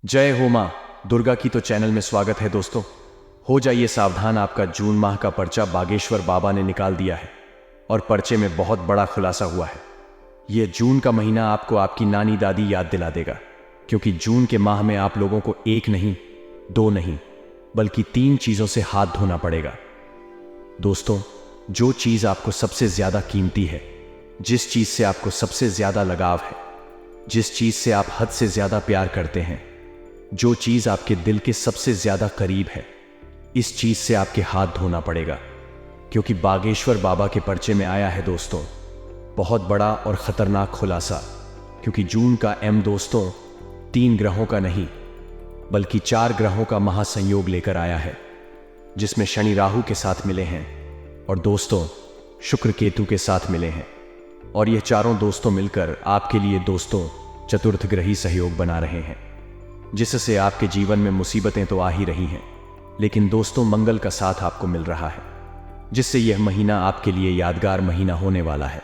जय हो मां दुर्गा की तो चैनल में स्वागत है दोस्तों। हो जाइए सावधान, आपका जून माह का पर्चा बागेश्वर बाबा ने निकाल दिया है और पर्चे में बहुत बड़ा खुलासा हुआ है। यह जून का महीना आपको आपकी नानी दादी याद दिला देगा, क्योंकि जून के माह में आप लोगों को एक नहीं, दो नहीं, बल्कि 3 चीजों से हाथ धोना पड़ेगा। दोस्तों, जो चीज आपको सबसे ज्यादा कीमती है, जिस चीज से आपको सबसे ज्यादा लगाव है, जिस चीज से आप हद से ज्यादा प्यार करते हैं, जो चीज आपके दिल के सबसे ज्यादा करीब है, इस चीज से आपके हाथ धोना पड़ेगा, क्योंकि बागेश्वर बाबा के पर्चे में आया है दोस्तों बहुत बड़ा और खतरनाक खुलासा। क्योंकि जून का दोस्तों 3 ग्रहों का नहीं, बल्कि 4 ग्रहों का महासंयोग लेकर आया है, जिसमें शनि राहु के साथ मिले हैं और दोस्तों शुक्र केतु के साथ मिले हैं। और ये चारों दोस्तों मिलकर आपके लिए दोस्तों चतुर्थ ग्रही सहयोग बना रहे हैं, जिससे आपके जीवन में मुसीबतें तो आ ही रही हैं, लेकिन दोस्तों मंगल का साथ आपको मिल रहा है, जिससे यह महीना आपके लिए यादगार महीना होने वाला है।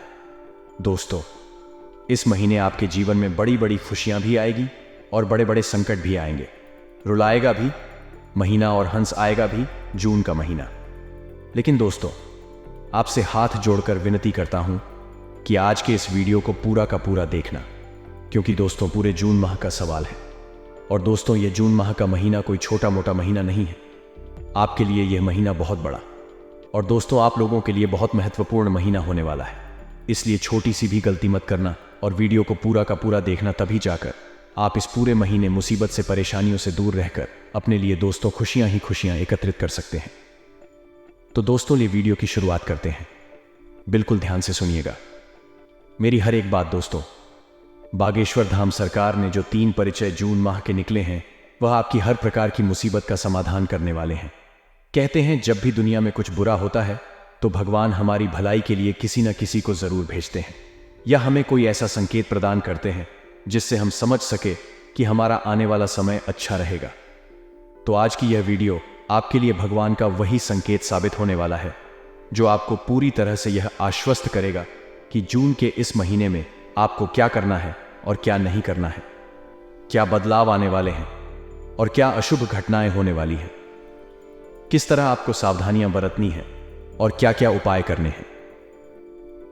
दोस्तों, इस महीने आपके जीवन में बड़ी बड़ी खुशियां भी आएगी और बड़े बड़े संकट भी आएंगे। रुलाएगा भी महीना और हंस आएगा भी जून का महीना। लेकिन दोस्तों, आपसे हाथ जोड़कर विनती करता हूं कि आज के इस वीडियो को पूरा का पूरा देखना, क्योंकि दोस्तों पूरे जून माह का सवाल है। और दोस्तों, यह जून माह का महीना कोई छोटा मोटा महीना नहीं है। आपके लिए यह महीना बहुत बड़ा और दोस्तों आप लोगों के लिए बहुत महत्वपूर्ण महीना होने वाला है। इसलिए छोटी सी भी गलती मत करना और वीडियो को पूरा का पूरा देखना, तभी जाकर आप इस पूरे महीने मुसीबत से, परेशानियों से दूर रहकर अपने लिए दोस्तों खुशियां ही खुशियां एकत्रित कर सकते हैं। तो दोस्तों, ये वीडियो की शुरुआत करते हैं। बिल्कुल ध्यान से सुनिएगा मेरी हर एक बात। दोस्तों, बागेश्वर धाम सरकार ने जो 3 परिचय जून माह के निकले हैं, वह आपकी हर प्रकार की मुसीबत का समाधान करने वाले हैं। कहते हैं जब भी दुनिया में कुछ बुरा होता है तो भगवान हमारी भलाई के लिए किसी न किसी को जरूर भेजते हैं, या हमें कोई ऐसा संकेत प्रदान करते हैं जिससे हम समझ सके कि हमारा आने वाला समय अच्छा रहेगा। तो आज की यह वीडियो आपके लिए भगवान का वही संकेत साबित होने वाला है, जो आपको पूरी तरह से यह आश्वस्त करेगा कि जून के इस महीने में आपको क्या करना है और क्या नहीं करना है, क्या बदलाव आने वाले हैं और क्या अशुभ घटनाएं होने वाली हैं, किस तरह आपको सावधानियां बरतनी है और क्या क्या उपाय करने हैं।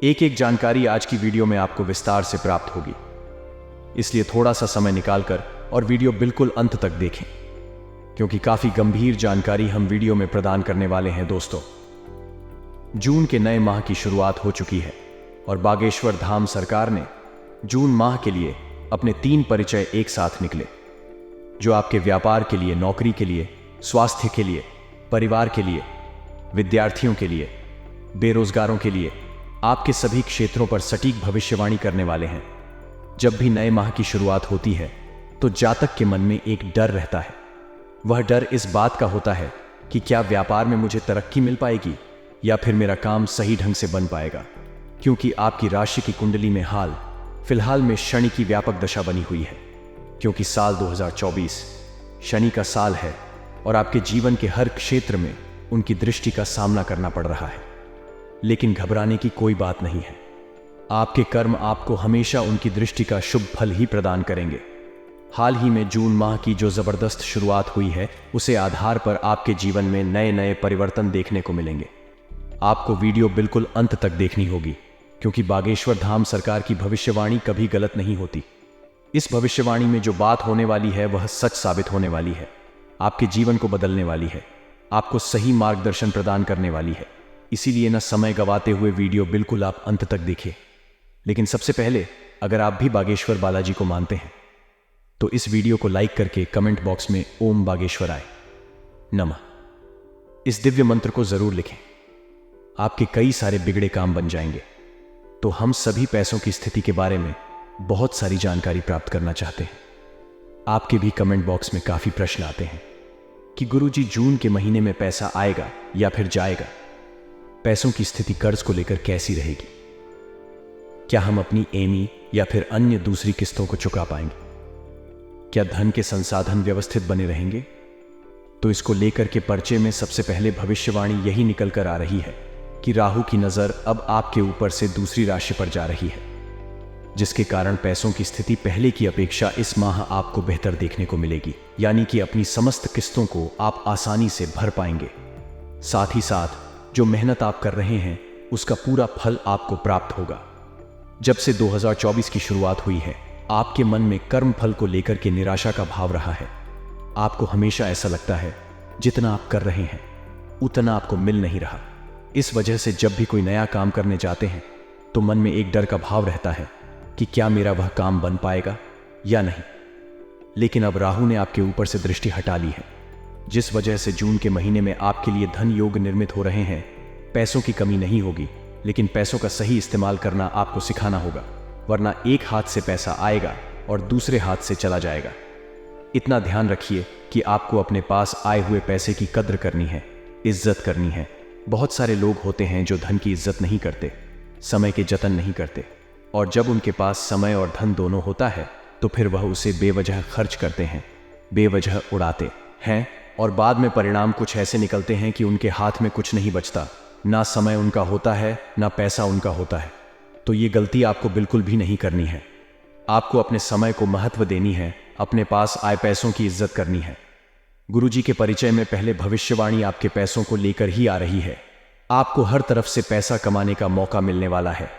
एक एक जानकारी आज की वीडियो में आपको विस्तार से प्राप्त होगी, इसलिए थोड़ा सा समय निकालकर और वीडियो बिल्कुल अंत तक देखें, क्योंकि काफी गंभीर जानकारी हम वीडियो में प्रदान करने वाले हैं। दोस्तों, जून के नए माह की शुरुआत हो चुकी है और बागेश्वर धाम सरकार ने जून माह के लिए अपने 3 परिचय एक साथ निकले, जो आपके व्यापार के लिए, नौकरी के लिए, स्वास्थ्य के लिए, परिवार के लिए, विद्यार्थियों के लिए, बेरोजगारों के लिए, आपके सभी क्षेत्रों पर सटीक भविष्यवाणी करने वाले हैं। जब भी नए माह की शुरुआत होती है तो जातक के मन में एक डर रहता है। वह डर इस बात का होता है कि क्या व्यापार में मुझे तरक्की मिल पाएगी या फिर मेरा काम सही ढंग से बन पाएगा, क्योंकि आपकी राशि की कुंडली में फिलहाल में शनि की व्यापक दशा बनी हुई है। क्योंकि साल 2024 शनि का साल है और आपके जीवन के हर क्षेत्र में उनकी दृष्टि का सामना करना पड़ रहा है। लेकिन घबराने की कोई बात नहीं है। आपके कर्म आपको हमेशा उनकी दृष्टि का शुभ फल ही प्रदान करेंगे। हाल ही में जून माह की जो जबरदस्त शुरुआत हुई है, उसे आधार पर आपके जीवन में नए नए परिवर्तन देखने को मिलेंगे। आपको वीडियो बिल्कुल अंत तक देखनी होगी, क्योंकि बागेश्वर धाम सरकार की भविष्यवाणी कभी गलत नहीं होती। इस भविष्यवाणी में जो बात होने वाली है वह सच साबित होने वाली है, आपके जीवन को बदलने वाली है, आपको सही मार्गदर्शन प्रदान करने वाली है। इसीलिए न समय गवाते हुए वीडियो बिल्कुल आप अंत तक देखिए। लेकिन सबसे पहले, अगर आप भी बागेश्वर बालाजी को मानते हैं तो इस वीडियो को लाइक करके कमेंट बॉक्स में ओम बागेश्वराय नमः इस दिव्य मंत्र को जरूर लिखें। आपके कई सारे बिगड़े काम बन जाएंगे। तो हम सभी पैसों की स्थिति के बारे में बहुत सारी जानकारी प्राप्त करना चाहते हैं। आपके भी कमेंट बॉक्स में काफी प्रश्न आते हैं कि गुरुजी, जून के महीने में पैसा आएगा या फिर जाएगा? पैसों की स्थिति कर्ज को लेकर कैसी रहेगी? क्या हम अपनी EMI या फिर अन्य दूसरी किस्तों को चुका पाएंगे? क्या धन के संसाधन व्यवस्थित बने रहेंगे? तो इसको लेकर के पर्चे में सबसे पहले भविष्यवाणी यही निकल कर आ रही है कि राहु की नजर अब आपके ऊपर से दूसरी राशि पर जा रही है। जिसके कारण पैसों की स्थिति पहले की अपेक्षा इस माह आपको बेहतर देखने को मिलेगी, यानी कि अपनी समस्त किस्तों को आप आसानी से भर पाएंगे। साथ ही साथ जो मेहनत आप कर रहे हैं उसका पूरा फल आपको प्राप्त होगा। जब से 2024 की शुरुआत हुई है, आपके मन में कर्म फल को लेकर के निराशा का भाव रहा है। आपको हमेशा ऐसा लगता है जितना आप कर रहे हैं उतना आपको मिल नहीं रहा। इस वजह से जब भी कोई नया काम करने जाते हैं तो मन में एक डर का भाव रहता है कि क्या मेरा वह काम बन पाएगा या नहीं। लेकिन अब राहु ने आपके ऊपर से दृष्टि हटा ली है, जिस वजह से जून के महीने में आपके लिए धन योग निर्मित हो रहे हैं। पैसों की कमी नहीं होगी, लेकिन पैसों का सही इस्तेमाल करना आपको सिखाना होगा, वरना एक हाथ से पैसा आएगा और दूसरे हाथ से चला जाएगा। इतना ध्यान रखिए कि आपको अपने पास आए हुए पैसे की कद्र करनी है, इज्जत करनी है। बहुत सारे लोग होते हैं जो धन की इज्जत नहीं करते, समय के जतन नहीं करते, और जब उनके पास समय और धन दोनों होता है तो फिर वह उसे बेवजह खर्च करते हैं, बेवजह उड़ाते हैं, और बाद में परिणाम कुछ ऐसे निकलते हैं कि उनके हाथ में कुछ नहीं बचता। ना समय उनका होता है, ना पैसा उनका होता है। तो ये गलती आपको बिल्कुल भी नहीं करनी है। आपको अपने समय को महत्व देनी है, अपने पास आए पैसों की इज्जत करनी है। गुरुजी के परिचय में पहले भविष्यवाणी आपके पैसों को लेकर ही आ रही है। आपको हर तरफ से पैसा कमाने का मौका मिलने वाला है।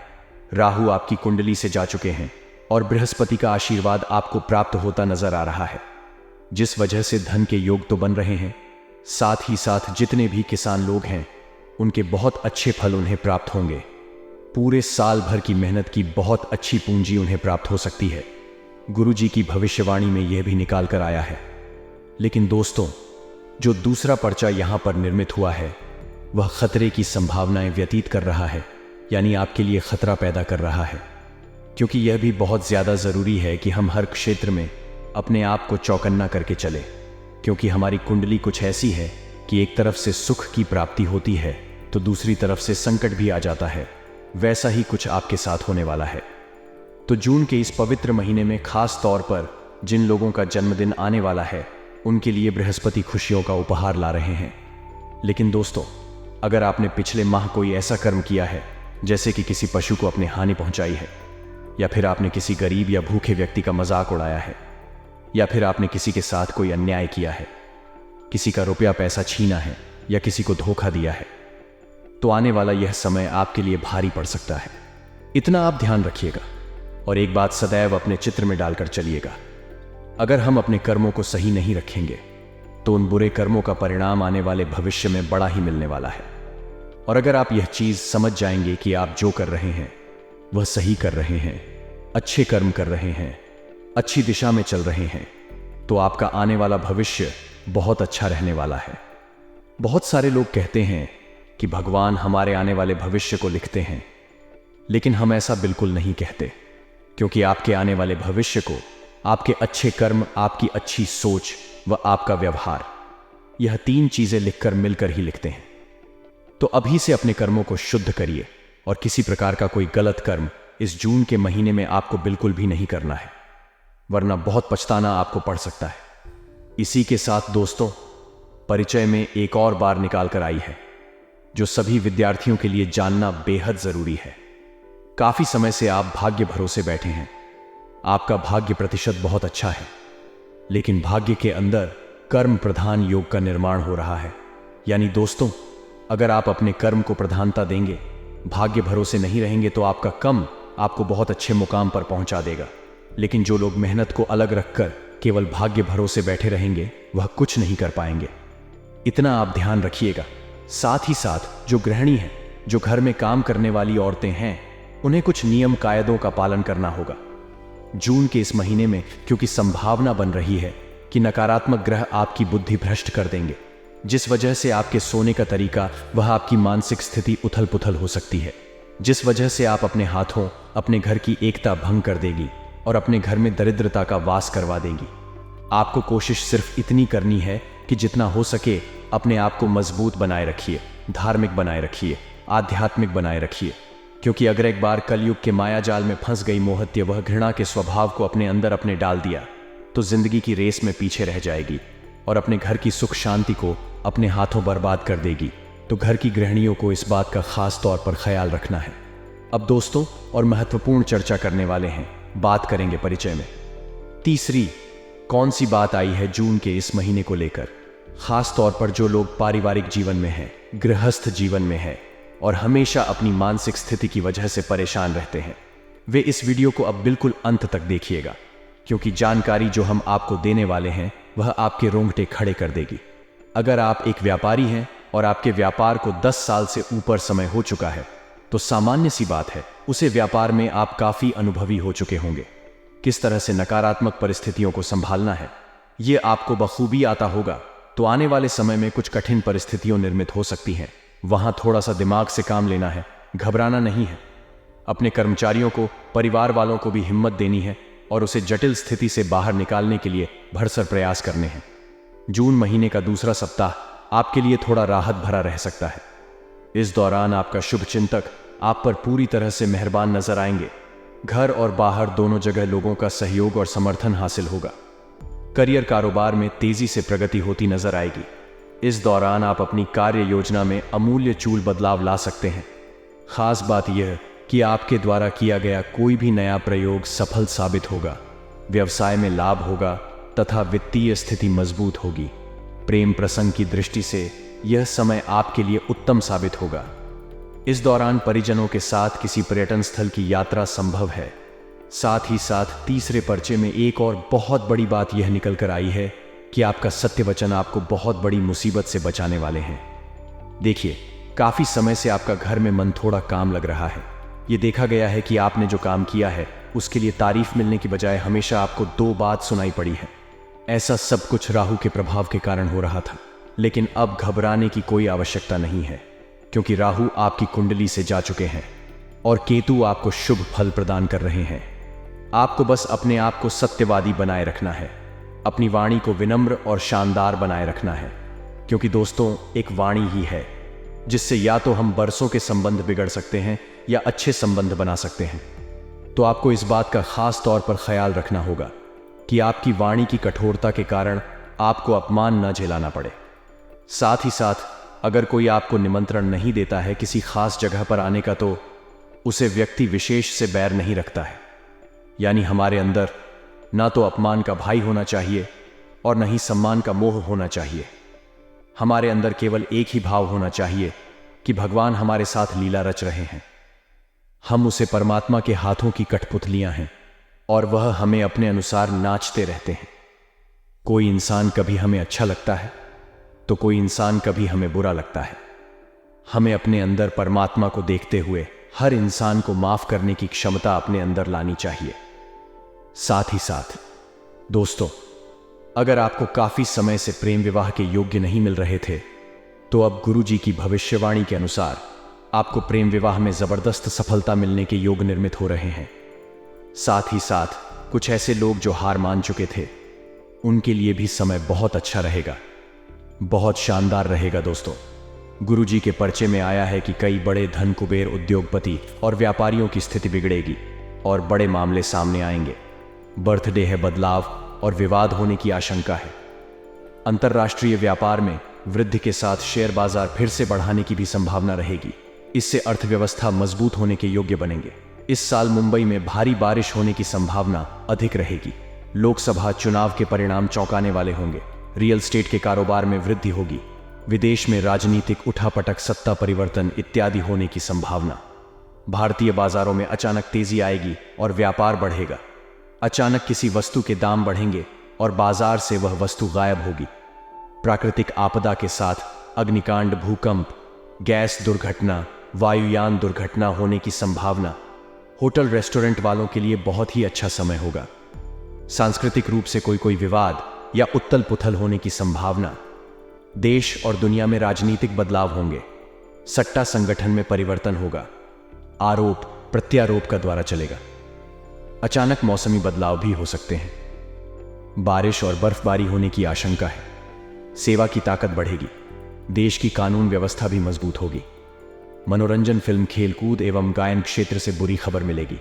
राहु आपकी कुंडली से जा चुके हैं और बृहस्पति का आशीर्वाद आपको प्राप्त होता नजर आ रहा है, जिस वजह से धन के योग तो बन रहे हैं। साथ ही साथ जितने भी किसान लोग हैं उनके बहुत अच्छे फल उन्हें प्राप्त होंगे। पूरे साल भर की मेहनत की बहुत अच्छी पूंजी उन्हें प्राप्त हो सकती है। गुरुजी की भविष्यवाणी में यह भी निकाल कर आया है। लेकिन दोस्तों, जो दूसरा पर्चा यहां पर निर्मित हुआ है वह खतरे की संभावनाएं व्यतीत कर रहा है, यानी आपके लिए खतरा पैदा कर रहा है। क्योंकि यह भी बहुत ज्यादा जरूरी है कि हम हर क्षेत्र में अपने आप को चौकन्ना करके चले, क्योंकि हमारी कुंडली कुछ ऐसी है कि एक तरफ से सुख की प्राप्ति होती है तो दूसरी तरफ से संकट भी आ जाता है। वैसा ही कुछ आपके साथ होने वाला है। तो जून के इस पवित्र महीने में खास तौर पर जिन लोगों का जन्मदिन आने वाला है उनके लिए बृहस्पति खुशियों का उपहार ला रहे हैं। लेकिन दोस्तों, अगर आपने पिछले माह कोई ऐसा कर्म किया है, जैसे कि किसी पशु को अपनी हानि पहुंचाई है, या फिर आपने किसी गरीब या भूखे व्यक्ति का मजाक उड़ाया है, या फिर आपने किसी के साथ कोई अन्याय किया है, किसी का रुपया पैसा छीना है, या किसी को धोखा दिया है, तो आने वाला यह समय आपके लिए भारी पड़ सकता है। इतना आप ध्यान रखिएगा और एक बात सदैव अपने चित्र में डालकर चलिएगा। अगर हम अपने कर्मों को सही नहीं रखेंगे तो उन बुरे कर्मों का परिणाम आने वाले भविष्य में बड़ा ही मिलने वाला है। और अगर आप यह चीज समझ जाएंगे कि आप जो कर रहे हैं वह सही कर रहे हैं, अच्छे कर्म कर रहे हैं, अच्छी दिशा में चल रहे हैं, तो आपका आने वाला भविष्य बहुत अच्छा रहने वाला है। बहुत सारे लोग कहते हैं कि भगवान हमारे आने वाले भविष्य को लिखते हैं, लेकिन हम ऐसा बिल्कुल नहीं कहते, क्योंकि आपके आने वाले भविष्य को आपके अच्छे कर्म, आपकी अच्छी सोच व आपका व्यवहार, यह 3 चीजें लिखकर मिलकर ही लिखते हैं। तो अभी से अपने कर्मों को शुद्ध करिए और किसी प्रकार का कोई गलत कर्म इस जून के महीने में आपको बिल्कुल भी नहीं करना है, वरना बहुत पछताना आपको पड़ सकता है। इसी के साथ दोस्तों, परिचय में एक और बार निकाल कर आई है जो सभी विद्यार्थियों के लिए जानना बेहद जरूरी है। काफी समय से आप भाग्य भरोसे बैठे हैं। आपका भाग्य प्रतिशत बहुत अच्छा है, लेकिन भाग्य के अंदर कर्म प्रधान योग का निर्माण हो रहा है। यानी दोस्तों, अगर आप अपने कर्म को प्रधानता देंगे, भाग्य भरोसे नहीं रहेंगे, तो आपका कर्म आपको बहुत अच्छे मुकाम पर पहुंचा देगा। लेकिन जो लोग मेहनत को अलग रखकर केवल भाग्य भरोसे बैठे रहेंगे वह कुछ नहीं कर पाएंगे। इतना आप ध्यान रखिएगा। साथ ही साथ जो गृहिणी हैं, जो घर में काम करने वाली औरतें हैं, उन्हें कुछ नियम कायदों का पालन करना होगा। जून के इस महीने में क्योंकि संभावना बन रही है कि नकारात्मक ग्रह आपकी बुद्धि भ्रष्ट कर देंगे, जिस वजह से आपके सोने का तरीका, वह आपकी मानसिक स्थिति उथल पुथल हो सकती है, जिस वजह से आप अपने हाथों अपने घर की एकता भंग कर देगी और अपने घर में दरिद्रता का वास करवा देगी। आपको कोशिश सिर्फ इतनी करनी है कि जितना हो सके अपने आप को मजबूत बनाए रखिए, धार्मिक बनाए रखिए, आध्यात्मिक बनाए रखिए, क्योंकि अगर एक बार कलयुग के माया जाल में फंस गई मोहत्य वह घृणा के स्वभाव को अपने अंदर अपने डाल दिया, तो जिंदगी की रेस में पीछे रह जाएगी और अपने घर की सुख शांति को अपने हाथों बर्बाद कर देगी। तो घर की गृहिणियों को इस बात का खास तौर पर ख्याल रखना है। अब दोस्तों और महत्वपूर्ण चर्चा करने वाले हैं, बात करेंगे परिचय में। तीसरी कौन सी बात आई है जून के इस महीने को लेकर, खास तौर पर जो लोग पारिवारिक जीवन में हैं, गृहस्थ जीवन में हैं और हमेशा अपनी मानसिक स्थिति की वजह से परेशान रहते हैं, वे इस वीडियो को अब बिल्कुल अंत तक देखिएगा, क्योंकि जानकारी जो हम आपको देने वाले हैं वह आपके रोंगटे खड़े कर देगी। अगर आप एक व्यापारी हैं और आपके व्यापार को 10 साल से ऊपर समय हो चुका है, तो सामान्य सी बात है, उसे व्यापार में आप काफी अनुभवी हो चुके होंगे। किस तरह से नकारात्मक परिस्थितियों को संभालना है ये आपको बखूबी आता होगा। तो आने वाले समय में कुछ कठिन परिस्थितियों निर्मित हो सकती हैं, वहां थोड़ा सा दिमाग से काम लेना है, घबराना नहीं है। अपने कर्मचारियों को, परिवार वालों को भी हिम्मत देनी है और उसे जटिल स्थिति से बाहर निकालने के लिए भरसक प्रयास करने हैं। जून महीने का दूसरा सप्ताह आपके लिए थोड़ा राहत भरा रह सकता है। इस दौरान आपका शुभ चिंतक आप पर पूरी तरह से मेहरबान नजर आएंगे। घर और बाहर दोनों जगह लोगों का सहयोग और समर्थन हासिल होगा। करियर कारोबार में तेजी से प्रगति होती नजर आएगी। इस दौरान आप अपनी कार्य योजना में अमूल्य चूल बदलाव ला सकते हैं। खास बात यह कि आपके द्वारा किया गया कोई भी नया प्रयोग सफल साबित होगा, व्यवसाय में लाभ होगा तथा वित्तीय स्थिति मजबूत होगी। प्रेम प्रसंग की दृष्टि से यह समय आपके लिए उत्तम साबित होगा। इस दौरान परिजनों के साथ किसी पर्यटन स्थल की यात्रा संभव है। साथ ही साथ तीसरे पर्चे में एक और बहुत बड़ी बात यह निकल कर आई है कि आपका सत्य वचन आपको बहुत बड़ी मुसीबत से बचाने वाले हैं। देखिए, काफी समय से आपका घर में मन थोड़ा काम लग रहा है। यह देखा गया है कि आपने जो काम किया है उसके लिए तारीफ मिलने की बजाय हमेशा आपको 2 बात सुनाई पड़ी है। ऐसा सब कुछ राहु के प्रभाव के कारण हो रहा था, लेकिन अब घबराने की कोई आवश्यकता नहीं है, क्योंकि राहु आपकी कुंडली से जा चुके हैं और केतु आपको शुभ फल प्रदान कर रहे हैं। आपको बस अपने आप को सत्यवादी बनाए रखना है, अपनी वाणी को विनम्र और शानदार बनाए रखना है, क्योंकि दोस्तों एक वाणी ही है जिससे या तो हम बरसों के संबंध बिगड़ सकते हैं या अच्छे संबंध बना सकते हैं। तो आपको इस बात का खास तौर पर ख्याल रखना होगा कि आपकी वाणी की कठोरता के कारण आपको अपमान न झेलाना पड़े। साथ ही साथ अगर कोई आपको निमंत्रण नहीं देता है किसी खास जगह पर आने का, तो उसे व्यक्ति विशेष से बैर नहीं रखता है। यानी हमारे अंदर ना तो अपमान का भय होना चाहिए और न ही सम्मान का मोह होना चाहिए। हमारे अंदर केवल एक ही भाव होना चाहिए कि भगवान हमारे साथ लीला रच रहे हैं। हम उसे परमात्मा के हाथों की कठपुतलियां हैं और वह हमें अपने अनुसार नाचते रहते हैं। कोई इंसान कभी हमें अच्छा लगता है तो कोई इंसान कभी हमें बुरा लगता है। हमें अपने अंदर परमात्मा को देखते हुए हर इंसान को माफ करने की क्षमता अपने अंदर लानी चाहिए। साथ ही साथ दोस्तों, अगर आपको काफी समय से प्रेम विवाह के योग्य नहीं मिल रहे थे, तो अब गुरुजी की भविष्यवाणी के अनुसार आपको प्रेम विवाह में जबरदस्त सफलता मिलने के योग निर्मित हो रहे हैं। साथ ही साथ कुछ ऐसे लोग जो हार मान चुके थे, उनके लिए भी समय बहुत अच्छा रहेगा, बहुत शानदार रहेगा। दोस्तों, गुरुजी के पर्चे में आया है कि कई बड़े धन कुबेर, उद्योगपति और व्यापारियों की स्थिति बिगड़ेगी और बड़े मामले सामने आएंगे। बर्थडे है, बदलाव और विवाद होने की आशंका है। अंतरराष्ट्रीय व्यापार में वृद्धि के साथ शेयर बाजार फिर से बढ़ाने की भी संभावना रहेगी। इससे अर्थव्यवस्था मजबूत होने के योग्य बनेंगे। इस साल मुंबई में भारी बारिश होने की संभावना अधिक रहेगी। लोकसभा चुनाव के परिणाम चौंकाने वाले होंगे। रियल एस्टेट के कारोबार में वृद्धि होगी। विदेश में राजनीतिक उठापटक, सत्ता परिवर्तन इत्यादि होने की संभावना। भारतीय बाजारों में अचानक तेजी आएगी और व्यापार बढ़ेगा। अचानक किसी वस्तु के दाम बढ़ेंगे और बाजार से वह वस्तु गायब होगी। प्राकृतिक आपदा के साथ अग्निकांड, भूकंप, गैस दुर्घटना, वायुयान दुर्घटना होने की संभावना। होटल रेस्टोरेंट वालों के लिए बहुत ही अच्छा समय होगा। सांस्कृतिक रूप से कोई विवाद या उथल पुथल होने की संभावना। देश और दुनिया में राजनीतिक बदलाव होंगे। सट्टा संगठन में परिवर्तन होगा। आरोप प्रत्यारोप का द्वारा चलेगा। अचानक मौसमी बदलाव भी हो सकते हैं। बारिश और बर्फबारी होने की आशंका है। सेवा की ताकत बढ़ेगी। देश की कानून व्यवस्था भी मजबूत होगी। मनोरंजन, फिल्म, खेलकूद एवं गायन क्षेत्र से बुरी खबर मिलेगी।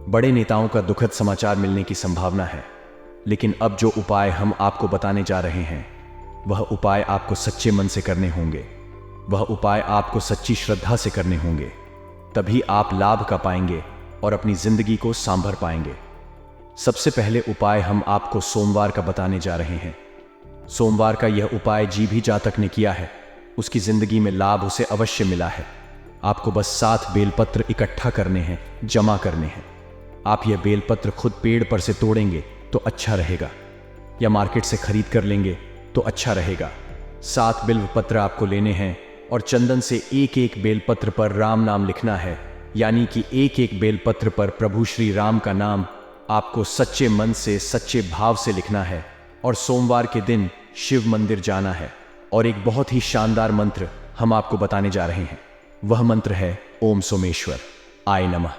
बड़े नेताओं का दुखद समाचार मिलने की संभावना है। लेकिन अब जो उपाय हम आपको बताने जा रहे हैं, वह उपाय आपको सच्चे मन से करने होंगे। वह उपाय आपको सच्ची श्रद्धा से करने होंगे। तभी आप लाभ का पाएंगे और अपनी जिंदगी को संभाल पाएंगे। सबसे पहले उपाय हम आपको सोमवार का बताने जा रहे हैं। सोमवार का यह उपाय भी जातक ने किया है, उसकी जिंदगी में लाभ उसे अवश्य मिला है। आपको बस 7 बेलपत्र इकट्ठा करने हैं, जमा करने हैं। आप यह बेलपत्र खुद पेड़ पर से तोड़ेंगे तो अच्छा रहेगा, या मार्केट से खरीद कर लेंगे तो अच्छा रहेगा। 7 बिल्वपत्र आपको लेने हैं और चंदन से एक एक बेलपत्र पर राम नाम लिखना है, यानी कि एक एक बेलपत्र पर प्रभु श्री राम का नाम आपको सच्चे मन से, सच्चे भाव से लिखना है। और सोमवार के दिन शिव मंदिर जाना है और एक बहुत ही शानदार मंत्र हम आपको बताने जा रहे हैं। वह मंत्र है ओम सोमेश्वर आय नमः।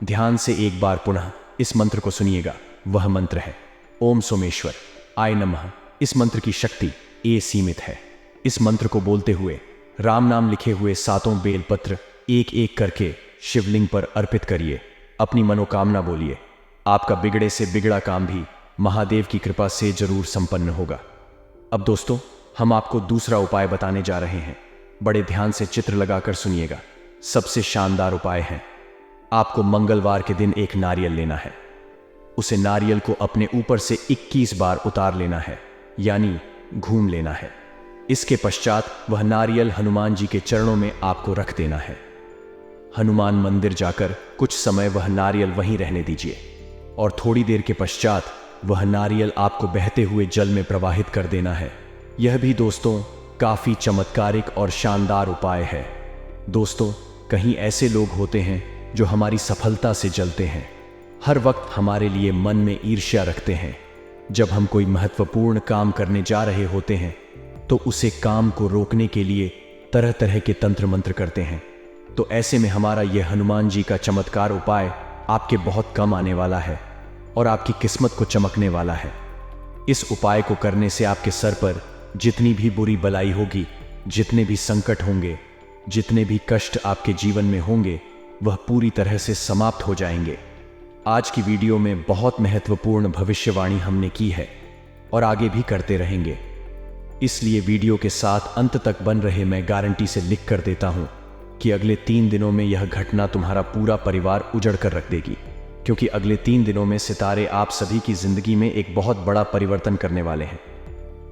ध्यान से एक बार पुनः इस मंत्र को सुनिएगा। वह मंत्र है ओम सोमेश्वर आय नमः। इस मंत्र की शक्ति असीमित है। इस मंत्र को बोलते हुए राम नाम लिखे हुए 7 बेलपत्र एक एक करके शिवलिंग पर अर्पित करिए। अपनी मनोकामना बोलिए। आपका बिगड़े से बिगड़ा काम भी महादेव की कृपा से जरूर संपन्न होगा। अब दोस्तों, हम आपको दूसरा उपाय बताने जा रहे हैं। बड़े ध्यान से चित्र लगाकर सुनिएगा। सबसे शानदार उपाय है, आपको मंगलवार के दिन एक नारियल लेना है। उसे नारियल को अपने ऊपर से 21 बार उतार लेना है, यानी घूम लेना है। इसके पश्चात वह नारियल हनुमान जी के चरणों में आपको रख देना है। हनुमान मंदिर जाकर कुछ समय वह नारियल वहीं रहने दीजिए और थोड़ी देर के पश्चात वह नारियल आपको बहते हुए जल में प्रवाहित कर देना है। यह भी दोस्तों काफी चमत्कारिक और शानदार उपाय है। दोस्तों, कहीं ऐसे लोग होते हैं जो हमारी सफलता से जलते हैं, हर वक्त हमारे लिए मन में ईर्ष्या रखते हैं। जब हम कोई महत्वपूर्ण काम करने जा रहे होते हैं तो उसे काम को रोकने के लिए तरह तरह के तंत्र मंत्र करते हैं। तो ऐसे में हमारा यह हनुमान जी का चमत्कार उपाय आपके बहुत कम आने वाला है और आपकी किस्मत को चमकने वाला है। इस उपाय को करने से आपके सर पर जितनी भी बुरी बलाई होगी, जितने भी संकट होंगे, जितने भी कष्ट आपके जीवन में होंगे, वह पूरी तरह से समाप्त हो जाएंगे। आज की वीडियो में बहुत महत्वपूर्ण भविष्यवाणी हमने की है और आगे भी करते रहेंगे। इसलिए वीडियो के साथ अंत तक बन रहे। मैं गारंटी से लिख कर देता हूं कि अगले 3 दिनों में यह घटना तुम्हारा पूरा परिवार उजड़ कर रख देगी, क्योंकि अगले 3 दिनों में सितारे आप सभी की जिंदगी में एक बहुत बड़ा परिवर्तन करने वाले हैं।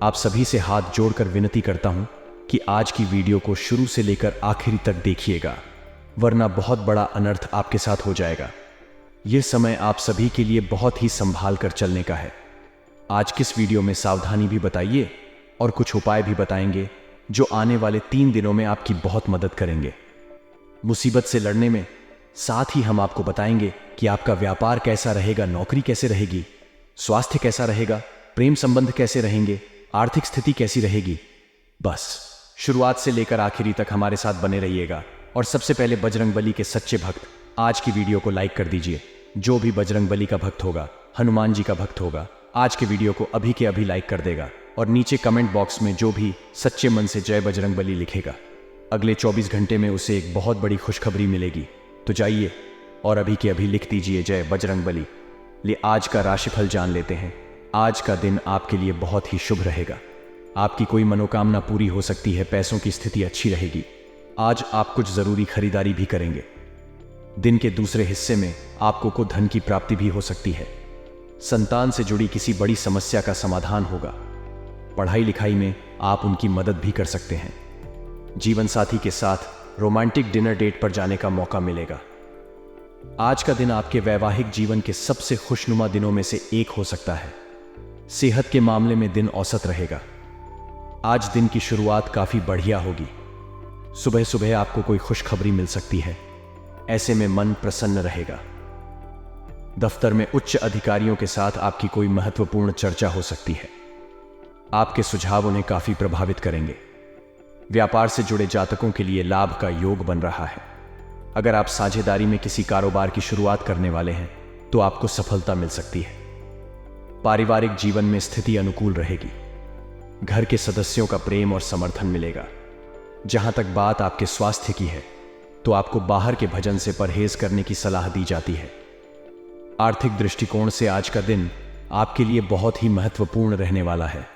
आप सभी से हाथ जोड़कर विनती करता हूं कि आज की वीडियो को शुरू से लेकर आखिरी तक देखिएगा, वरना बहुत बड़ा अनर्थ आपके साथ हो जाएगा। यह समय आप सभी के लिए बहुत ही संभाल कर चलने का है। आज किस वीडियो में सावधानी भी बताइए और कुछ उपाय भी बताएंगे जो आने वाले 3 दिनों में आपकी बहुत मदद करेंगे मुसीबत से लड़ने में। साथ ही हम आपको बताएंगे कि आपका व्यापार कैसा रहेगा, नौकरी कैसे रहेगी, स्वास्थ्य कैसा रहेगा, प्रेम संबंध कैसे रहेंगे, आर्थिक स्थिति कैसी रहेगी। बस शुरुआत से लेकर आखिरी तक हमारे साथ बने रहिएगा। और सबसे पहले बजरंगबली के सच्चे भक्त आज की वीडियो को लाइक कर दीजिए। जो भी बजरंगबली का भक्त होगा, हनुमान जी का भक्त होगा, आज के वीडियो को अभी के अभी लाइक कर देगा और नीचे कमेंट बॉक्स में जो भी सच्चे मन से जय बजरंगबली लिखेगा, अगले 24 घंटे में उसे एक बहुत बड़ी खुशखबरी मिलेगी। तो जाइए और अभी के अभी लिख दीजिए जय बजरंगबली। ले आज का राशिफल जान लेते हैं। आज का दिन आपके लिए बहुत ही शुभ रहेगा। आपकी कोई मनोकामना पूरी हो सकती है, पैसों की स्थिति अच्छी रहेगी। आज आप कुछ जरूरी खरीदारी भी करेंगे। दिन के दूसरे हिस्से में आपको को धन की प्राप्ति भी हो सकती है। संतान से जुड़ी किसी बड़ी समस्या का समाधान होगा। पढ़ाई लिखाई में आप उनकी मदद भी कर सकते हैं। जीवन साथी के साथ रोमांटिक डिनर डेट पर जाने का मौका मिलेगा। आज का दिन आपके वैवाहिक जीवन के सबसे खुशनुमा दिनों में से एक हो सकता है। सेहत के मामले में दिन औसत रहेगा। आज दिन की शुरुआत काफी बढ़िया होगी। सुबह सुबह आपको कोई खुशखबरी मिल सकती है, ऐसे में मन प्रसन्न रहेगा। दफ्तर में उच्च अधिकारियों के साथ आपकी कोई महत्वपूर्ण चर्चा हो सकती है। आपके सुझाव उन्हें काफी प्रभावित करेंगे। व्यापार से जुड़े जातकों के लिए लाभ का योग बन रहा है। अगर आप साझेदारी में किसी कारोबार की शुरुआत करने वाले हैं तो आपको सफलता मिल सकती है। पारिवारिक जीवन में स्थिति अनुकूल रहेगी। घर के सदस्यों का प्रेम और समर्थन मिलेगा। जहां तक बात आपके स्वास्थ्य की है तो आपको बाहर के भोजन से परहेज करने की सलाह दी जाती है। आर्थिक दृष्टिकोण से आज का दिन आपके लिए बहुत ही महत्वपूर्ण रहने वाला है।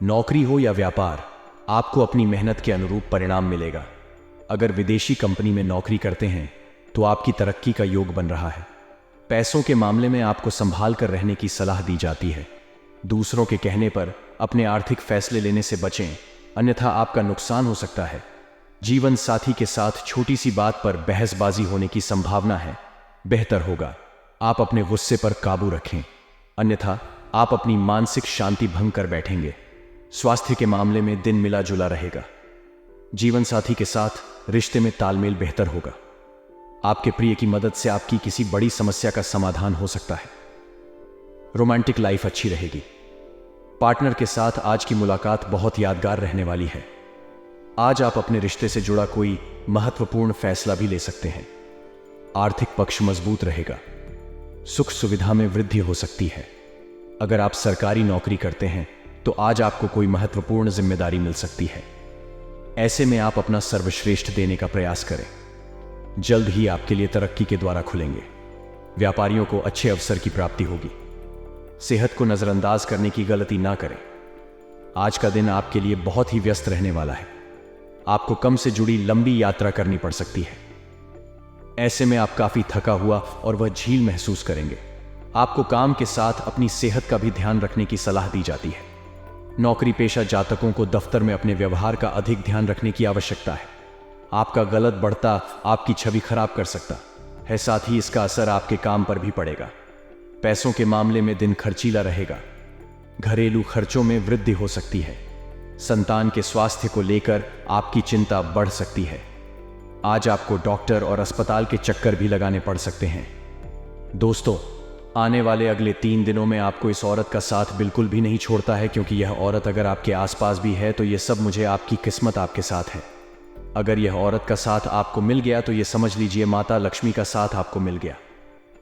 नौकरी हो या व्यापार, आपको अपनी मेहनत के अनुरूप परिणाम मिलेगा। अगर विदेशी कंपनी में नौकरी करते हैं तो आपकी तरक्की का योग बन रहा है। पैसों के मामले में आपको संभाल कर रहने की सलाह दी जाती है। दूसरों के कहने पर अपने आर्थिक फैसले लेने से बचें, अन्यथा आपका नुकसान हो सकता है। जीवन साथी के साथ छोटी सी बात पर बहसबाजी होने की संभावना है। बेहतर होगा आप अपने गुस्से पर काबू रखें, अन्यथा आप अपनी मानसिक शांति भंग कर बैठेंगे। स्वास्थ्य के मामले में दिन मिला जुला रहेगा। जीवन साथी के साथ रिश्ते में तालमेल बेहतर होगा। आपके प्रिय की मदद से आपकी किसी बड़ी समस्या का समाधान हो सकता है। रोमांटिक लाइफ अच्छी रहेगी। पार्टनर के साथ आज की मुलाकात बहुत यादगार रहने वाली है। आज आप अपने रिश्ते से जुड़ा कोई महत्वपूर्ण फैसला भी ले सकते हैं। आर्थिक पक्ष मजबूत रहेगा। सुख सुविधा में वृद्धि हो सकती है। अगर आप सरकारी नौकरी करते हैं तो आज आपको कोई महत्वपूर्ण जिम्मेदारी मिल सकती है। ऐसे में आप अपना सर्वश्रेष्ठ देने का प्रयास करें। जल्द ही आपके लिए तरक्की के द्वारा खुलेंगे। व्यापारियों को अच्छे अवसर की प्राप्ति होगी। सेहत को नजरअंदाज करने की गलती ना करें। आज का दिन आपके लिए बहुत ही व्यस्त रहने वाला है। आपको कम से जुड़ी लंबी यात्रा करनी पड़ सकती है। ऐसे में आप काफी थका हुआ और वह झील महसूस करेंगे। आपको काम के साथ अपनी सेहत का भी ध्यान रखने की सलाह दी जाती है। नौकरी पेशा जातकों को दफ्तर में अपने व्यवहार का अधिक ध्यान रखने की आवश्यकता है। आपका गलत बढ़ता आपकी छवि खराब कर सकता है, साथ ही इसका असर आपके काम पर भी पड़ेगा। पैसों के मामले में दिन खर्चीला रहेगा। घरेलू खर्चों में वृद्धि हो सकती है। संतान के स्वास्थ्य को लेकर आपकी चिंता बढ़ सकती है। आज आपको डॉक्टर और अस्पताल के चक्कर भी लगाने पड़ सकते हैं। दोस्तों, आने वाले अगले 3 दिनों में आपको इस औरत का साथ बिल्कुल भी नहीं छोड़ता है, क्योंकि यह औरत अगर आपके आसपास भी है तो यह सब मुझे आपकी किस्मत आपके साथ है। अगर यह औरत का साथ आपको मिल गया तो यह समझ लीजिए माता लक्ष्मी का साथ आपको मिल गया।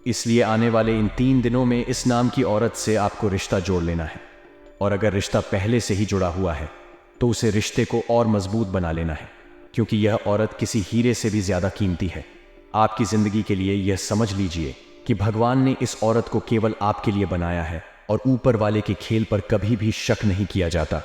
इसलिए आने वाले इन 3 दिनों में इस नाम की औरत से आपको रिश्ता जोड़ लेना है, और अगर रिश्ता पहले से ही जुड़ा हुआ है तो उसे रिश्ते को और मजबूत बना लेना है, क्योंकि यह औरत किसी हीरे से भी ज्यादा कीमती है। आपकी जिंदगी के लिए यह समझ लीजिए कि भगवान ने इस औरत को केवल आपके लिए बनाया है और ऊपर वाले के खेल पर कभी भी शक नहीं किया जाता।